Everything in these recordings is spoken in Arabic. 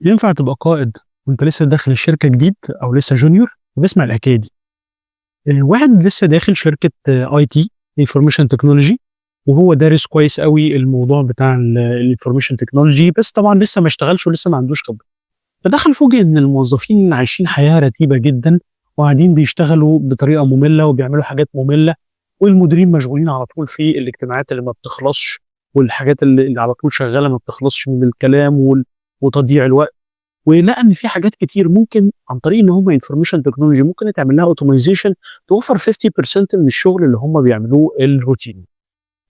ينفع تبقى قائد وأنت لسه داخل الشركة جديد أو لسه junior؟ طب اسمع الحكاية دي. واحد لسه داخل شركة IT information technology، وهو دارس كويس أوي الموضوع بتاع الinformation technology، بس طبعًا لسه ما اشتغلش ولسه ما عندوش خبرة. فدخل فوجئ إن الموظفين عايشين حياة رتيبة جدًا، وقاعدين بيشتغلوا بطريقة مملة وبيعملوا حاجات مملة، والمديرين مشغولين على طول في الاجتماعات اللي ما بتخلصش، والحاجات اللي على طول شغالة ما بتخلصش من الكلام وتضييع الوقت. ولقى إن في حاجات كتير ممكن عن طريق إن هم information technology ممكن يتعمل لها automation توفّر 50% من الشغل اللي هم بيعملوه الروتيني.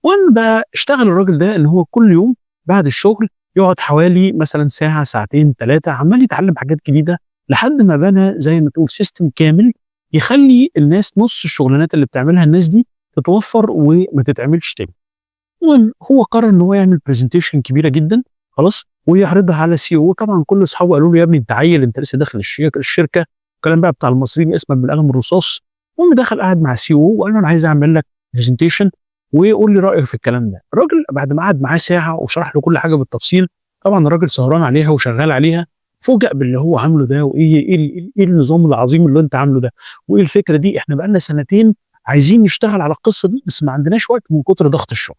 المهم بقى اشتغل الراجل ده إن هو كل يوم بعد الشغل يقعد حوالي مثلًا ساعة، ساعتين، 3 عمّال يتعلم حاجات جديدة، لحد ما بنى زي ما تقول system كامل يخلّي الناس نُص الشغلانات اللي بتعملها الناس دي تتوفّر وما تتعملش تاني. المهم هو قرر إن هو يعمل presentation كبيرة جدًا، خلاص، ويعرضها على CEO. طبعًا كل أصحابه قالوا له: "يا ابني أنت عيّل، أنت لسه داخل الشركة." الكلام بقى بتاع المصريين اسمك بالقلم الرصاص. المهم دخل قعد مع الCEO وقال له: "أنا عايز أعمل لك presentation وقُل لي رأيك في الكلام ده." الراجل بعد ما قعد معاه ساعة وشرح له كل حاجة بالتفصيل، طبعًا الراجل سهران عليها وشغال عليها، فوجئ باللي هو عامله ده، وإيه إيه النظام العظيم اللي أنت عامله ده، وإيه الفكرة دي، إحنا بقى لنا سنتين عايزين نشتغل على القصة دي بس ما عندناش وقت من كتر ضغط الشغل.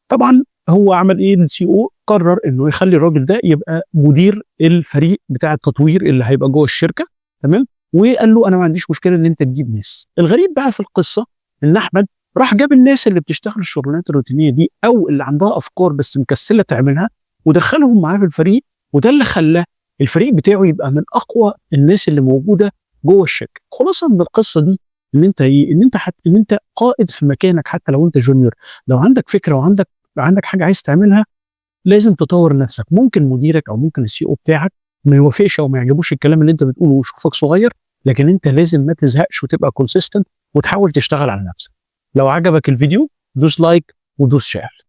طبعًا هو عمل إيه الCEO قرر إنه يخلّي الراجل ده يبقى مدير الفريق بتاع التطوير اللي هيبقى جوّه الشركة، تمام، وقال له: "أنا ما عنديش مشكلة إن أنت تجيب ناس." الغريب بقى في القصة إن أحمد راح جاب الناس اللي بتشتغل الشغلانات الروتينية دي أو اللي عندها أفكار بس مكسلة تعملها، ودخّلهم معاه في الفريق، وده اللي خلّى الفريق بتاعه يبقى من أقوى الناس اللي موجودة جوّه الشركة. خلاصةً من القصة دي إن أنت إيه، إن أنت قائد في مكانك حتى لو أنت junior، لو عندك فكرة وعندك حاجة عايز تعملها لازم تطوّر نفسك. ممكن مديرك أو ممكن الCEO بتاعك ما يوافقش أو ما يعجبوش الكلام اللي أنت بتقوله ويشوفك صغير، لكن أنت لازم ما تزهقش وتبقى consistent وتحاول تشتغل على نفسك. لو عجبك الفيديو دوس لايك ودوس شير.